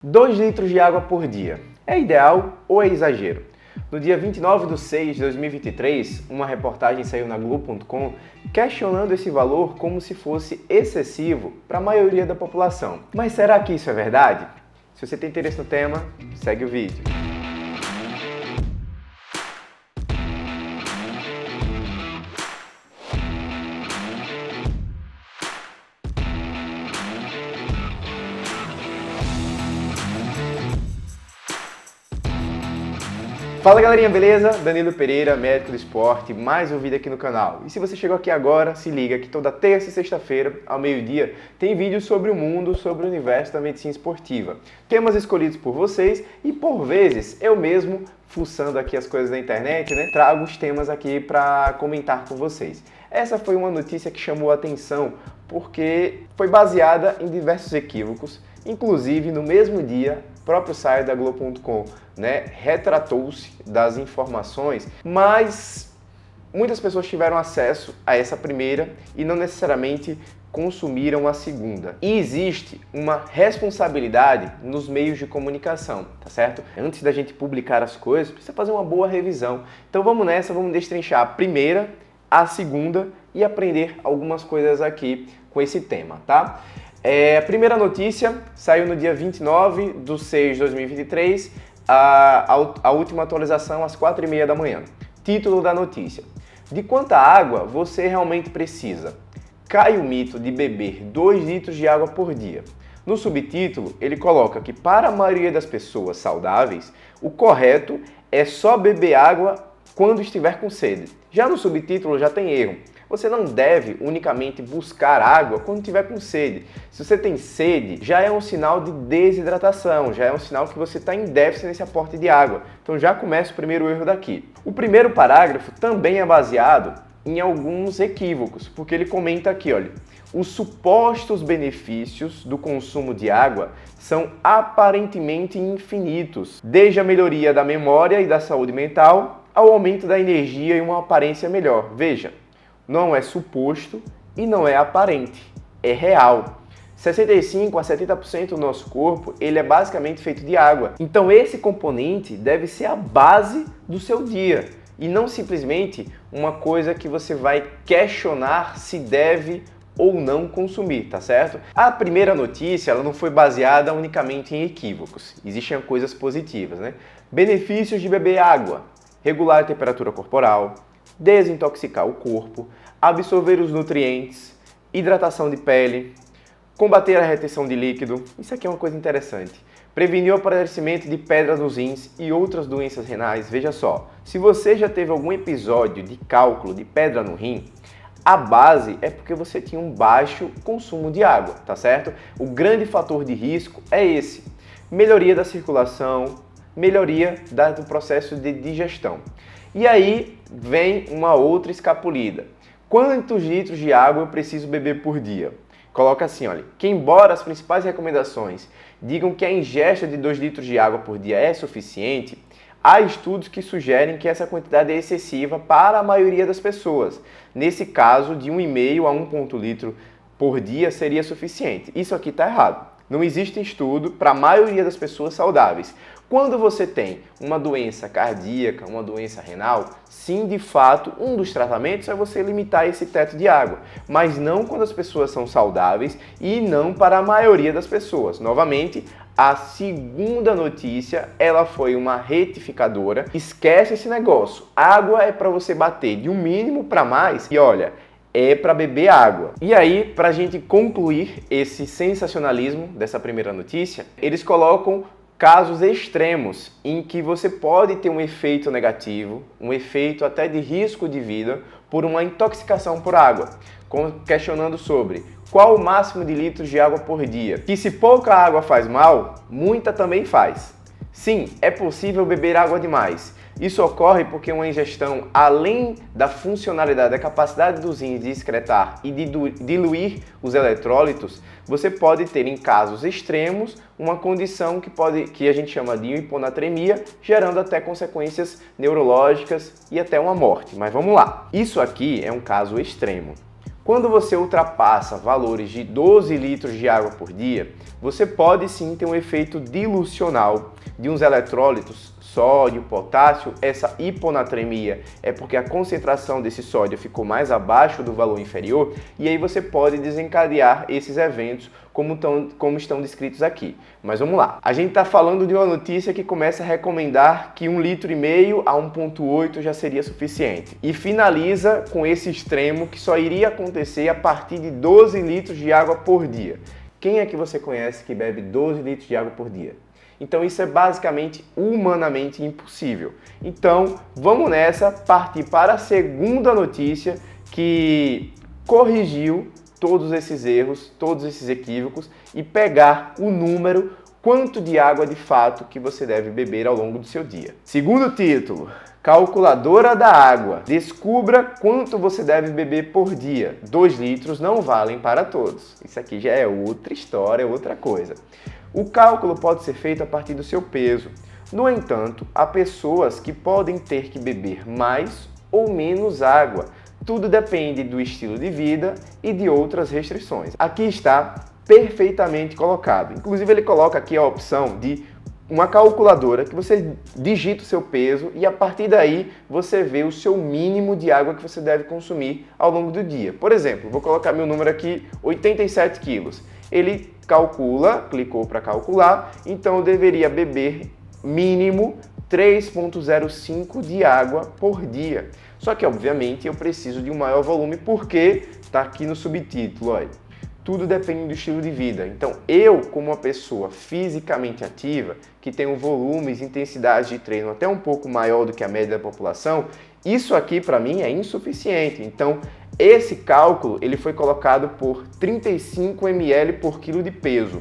2 litros de água por dia. É ideal ou é exagero? No dia 29/6/2023, uma reportagem saiu na Globo.com questionando esse valor como se fosse excessivo para a maioria da população. Mas será que isso é verdade? Se você tem interesse no tema, segue o vídeo. Fala galerinha, beleza? Danilo Pereira, médico do esporte, mais um vídeo aqui no canal. E se você chegou aqui agora, se liga que toda terça e sexta-feira, ao meio-dia, tem vídeos sobre o mundo, sobre o universo da medicina esportiva. Temas escolhidos por vocês e, por vezes, eu mesmo, fuçando aqui as coisas na internet, trago os temas aqui para comentar com vocês. Essa foi uma notícia que chamou a atenção porque foi baseada em diversos equívocos. Inclusive, no mesmo dia, o próprio site da Globo.com retratou-se das informações, mas muitas pessoas tiveram acesso a essa primeira e não necessariamente consumiram a segunda. E existe uma responsabilidade nos meios de comunicação, tá certo? Antes da gente publicar as coisas, precisa fazer uma boa revisão. Então vamos nessa, vamos destrinchar a primeira, a segunda e aprender algumas coisas aqui com esse tema, tá? A primeira notícia saiu no dia 29/6/2023, a última atualização às 4h30 da manhã. Título da notícia: de quanta água você realmente precisa? Cai o mito de beber 2 litros de água por dia. No subtítulo, ele coloca que para a maioria das pessoas saudáveis, o correto é só beber água quando estiver com sede. Já no subtítulo já tem erro. Você não deve unicamente buscar água quando estiver com sede. Se você tem sede, já é um sinal de desidratação, já é um sinal que você está em déficit nesse aporte de água. Então já começa o primeiro erro daqui. O primeiro parágrafo também é baseado em alguns equívocos, porque ele comenta aqui, olha, os supostos benefícios do consumo de água são aparentemente infinitos, desde a melhoria da memória e da saúde mental ao aumento da energia e uma aparência melhor. Veja, não é suposto e não é aparente, é real. 65 a 70% do nosso corpo, ele é basicamente feito de água. Então esse componente deve ser a base do seu dia e não simplesmente uma coisa que você vai questionar se deve ou não consumir, tá certo? A primeira notícia, ela não foi baseada unicamente em equívocos. Existem coisas positivas, Benefícios de beber água: regular a temperatura corporal, desintoxicar o corpo, absorver os nutrientes, hidratação de pele, combater a retenção de líquido. Isso aqui é uma coisa interessante. Prevenir o aparecimento de pedras nos rins e outras doenças renais. Veja só, se você já teve algum episódio de cálculo de pedra no rim, a base é porque você tinha um baixo consumo de água, tá certo? O grande fator de risco é esse: melhoria da circulação, melhoria do processo de digestão. E aí vem uma outra escapulida. Quantos litros de água eu preciso beber por dia? Coloca assim, olha, que embora as principais recomendações digam que a ingesta de 2 litros de água por dia é suficiente, há estudos que sugerem que essa quantidade é excessiva para a maioria das pessoas. Nesse caso, de 1,5 a 1,1 litro por dia seria suficiente. Isso aqui está errado. Não existe estudo para a maioria das pessoas saudáveis. Quando você tem uma doença cardíaca, uma doença renal, sim, de fato, um dos tratamentos é você limitar esse teto de água, mas não quando as pessoas são saudáveis e não para a maioria das pessoas. Novamente, a segunda notícia, ela foi uma retificadora. Esquece esse negócio. Água é para você bater de um mínimo para mais e olha, é para beber água. E aí, para a gente concluir esse sensacionalismo dessa primeira notícia, eles colocam casos extremos em que você pode ter um efeito negativo, um efeito até de risco de vida por uma intoxicação por água, questionando sobre qual o máximo de litros de água por dia. Que se pouca água faz mal, muita também faz. Sim, é possível beber água demais. Isso ocorre porque uma ingestão, além da funcionalidade, da capacidade dos rins de excretar e de diluir os eletrólitos, você pode ter em casos extremos uma condição que a gente chama de hiponatremia, gerando até consequências neurológicas e até uma morte. Mas vamos lá. Isso aqui é um caso extremo. Quando você ultrapassa valores de 12 litros de água por dia, você pode sim ter um efeito dilucional de uns eletrólitos, sódio, potássio. Essa hiponatremia é porque a concentração desse sódio ficou mais abaixo do valor inferior, e aí você pode desencadear esses eventos como estão descritos aqui. Mas vamos lá. A gente está falando de uma notícia que começa a recomendar que 1,5 litro a 1,8 já seria suficiente. E finaliza com esse extremo que só iria acontecer a partir de 12 litros de água por dia. Quem é que você conhece que bebe 12 litros de água por dia? Então isso é basicamente humanamente impossível. Então vamos nessa, partir para a segunda notícia que corrigiu todos esses erros, todos esses equívocos e pegar o número, quanto de água de fato que você deve beber ao longo do seu dia. Segundo título, calculadora da água. Descubra quanto você deve beber por dia. 2 litros não valem para todos. Isso aqui já é outra história, outra coisa. O cálculo pode ser feito a partir do seu peso. No entanto, há pessoas que podem ter que beber mais ou menos água. Tudo depende do estilo de vida e de outras restrições. Aqui está perfeitamente colocado. Inclusive ele coloca aqui a opção de uma calculadora que você digita o seu peso e a partir daí você vê o seu mínimo de água que você deve consumir ao longo do dia. Por exemplo, vou colocar meu número aqui, 87 quilos. Ele calcula, clicou para calcular, então eu deveria beber mínimo 3,05 de água por dia. Só que, obviamente, eu preciso de um maior volume porque está aqui no subtítulo, olha. Tudo depende do estilo de vida. Então, eu, como uma pessoa fisicamente ativa, que tem volumes e intensidade de treino até um pouco maior do que a média da população, isso aqui para mim é insuficiente. Então, esse cálculo ele foi colocado por 35 ml por quilo de peso.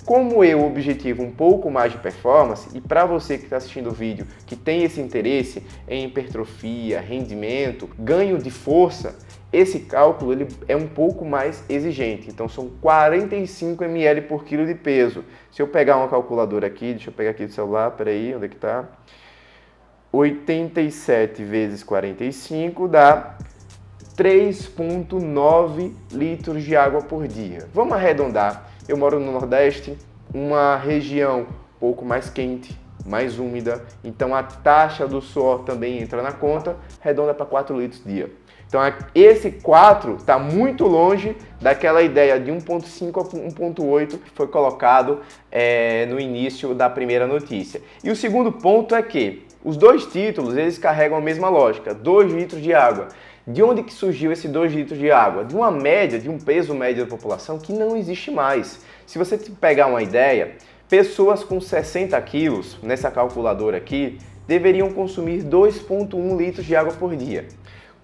Como eu objetivo um pouco mais de performance, e para você que está assistindo o vídeo que tem esse interesse em hipertrofia, rendimento, ganho de força, esse cálculo ele é um pouco mais exigente. Então são 45 ml por quilo de peso. Se eu pegar uma calculadora aqui, deixa eu pegar aqui do celular, peraí, onde é que está? 87 vezes 45 dá 3,9 litros de água por dia. Vamos arredondar. Eu moro no Nordeste, uma região um pouco mais quente, mais úmida, então a taxa do suor também entra na conta, redonda para 4 litros dia. Então esse 4 está muito longe daquela ideia de 1,5 a 1,8 que foi colocado no início da primeira notícia. E o segundo ponto é que os dois títulos eles carregam a mesma lógica, 2 litros de água. De onde que surgiu esse 2 litros de água? De uma média, de um peso médio da população que não existe mais. Se você pegar uma ideia, pessoas com 60 quilos, nessa calculadora aqui, deveriam consumir 2,1 litros de água por dia.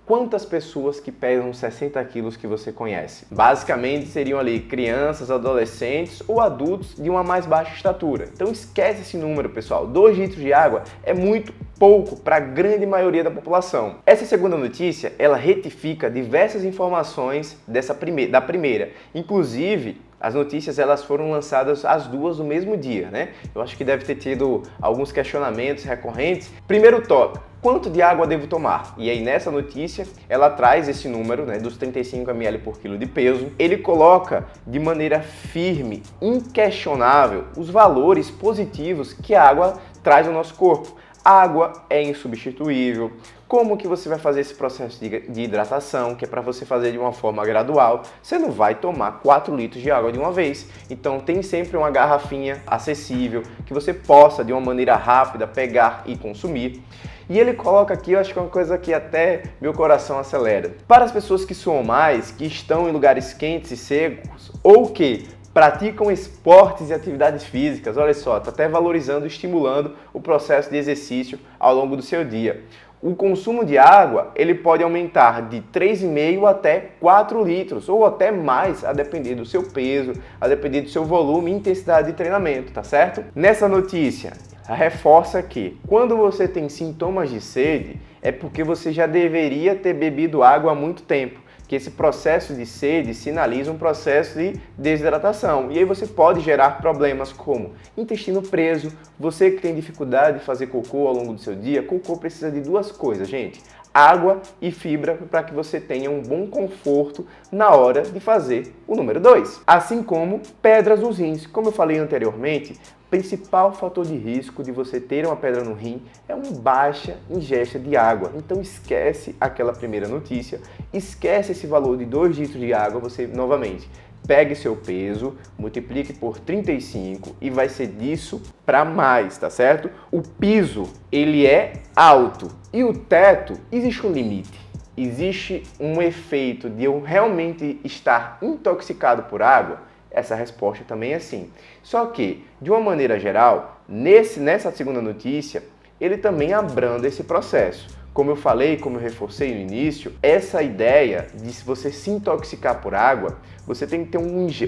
Quantas pessoas que pesam 60 quilos que você conhece? Basicamente seriam ali crianças, adolescentes ou adultos de uma mais baixa estatura. Então esquece esse número, pessoal. 2 litros de água é muito pouco para a grande maioria da população. Essa segunda notícia, ela retifica diversas informações da primeira. Inclusive, as notícias elas foram lançadas as duas no mesmo dia, né? Eu acho que deve ter tido alguns questionamentos recorrentes. Primeiro tópico, quanto de água devo tomar? E aí nessa notícia ela traz esse número, né, dos 35 ml por quilo de peso. Ele coloca de maneira firme, inquestionável, os valores positivos que a água traz ao nosso corpo. Água é insubstituível. Como que você vai fazer esse processo de hidratação, que é para você fazer de uma forma gradual? Você não vai tomar 4 litros de água de uma vez. Então tem sempre uma garrafinha acessível, que você possa de uma maneira rápida pegar e consumir. E ele coloca aqui, eu acho que é uma coisa que até meu coração acelera. Para as pessoas que suam mais, que estão em lugares quentes e secos, ou que praticam esportes e atividades físicas, olha só, está até valorizando, estimulando o processo de exercício ao longo do seu dia. O consumo de água ele pode aumentar de 3,5 até 4 litros, ou até mais, a depender do seu peso, a depender do seu volume e intensidade de treinamento, tá certo? Nessa notícia, reforça que quando você tem sintomas de sede, é porque você já deveria ter bebido água há muito tempo. Que esse processo de sede sinaliza um processo de desidratação. E aí você pode gerar problemas como intestino preso, você que tem dificuldade de fazer cocô ao longo do seu dia. Cocô precisa de duas coisas, gente: água e fibra para que você tenha um bom conforto na hora de fazer o número 2. Assim como pedras nos rins. Como eu falei anteriormente, o principal fator de risco de você ter uma pedra no rim é uma baixa ingesta de água. Então esquece aquela primeira notícia, esquece esse valor de 2 litros de água, você novamente pegue seu peso, multiplique por 35 e vai ser disso para mais, tá certo? O piso, ele é alto e o teto, existe um limite. Existe um efeito de eu realmente estar intoxicado por água? Essa resposta também é sim. Só que, de uma maneira geral, nessa segunda notícia, ele também abranda esse processo. Como eu falei, como eu reforcei no início, essa ideia de se você se intoxicar por água, você tem que ter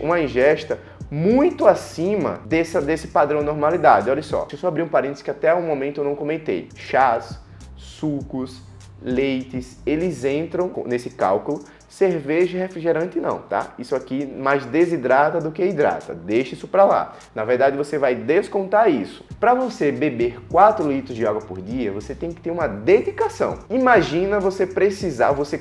uma ingesta muito acima desse padrão normalidade. Olha só, deixa eu só abrir um parênteses que até o momento eu não comentei. Chás, sucos, leites, eles entram nesse cálculo. Cerveja e refrigerante não, tá? Isso aqui mais desidrata do que hidrata. Deixa isso para lá. Na verdade, você vai descontar isso. Para você beber 4 litros de água por dia, você tem que ter uma dedicação. Imagina você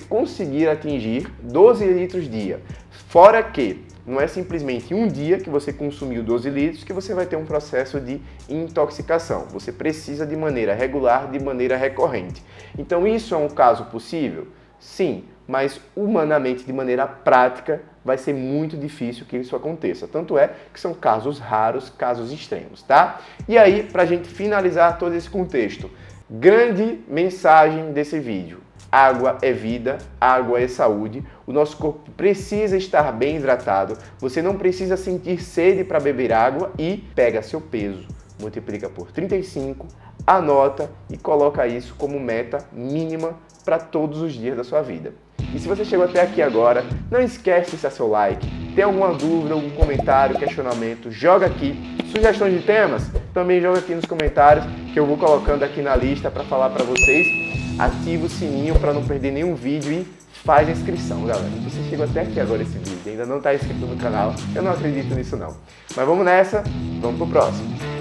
conseguir atingir 12 litros dia. Fora que não é simplesmente um dia que você consumiu 12 litros que você vai ter um processo de intoxicação. Você precisa de maneira regular, de maneira recorrente. Então, isso é um caso possível? Sim, mas humanamente, de maneira prática, vai ser muito difícil que isso aconteça. Tanto é que são casos raros, casos extremos, tá? E aí, para a gente finalizar todo esse contexto, grande mensagem desse vídeo. Água é vida, água é saúde, o nosso corpo precisa estar bem hidratado, você não precisa sentir sede para beber água e pega seu peso, multiplica por 35, anota e coloca isso como meta mínima para todos os dias da sua vida. E se você chegou até aqui agora, não esquece de deixar seu like. Tem alguma dúvida, algum comentário, questionamento, joga aqui. Sugestões de temas, também joga aqui nos comentários que eu vou colocando aqui na lista para falar para vocês. Ativa o sininho para não perder nenhum vídeo e faz a inscrição, galera. Se você chegou até aqui agora esse vídeo e ainda não está inscrito no canal, eu não acredito nisso não. Mas vamos nessa, vamos pro próximo.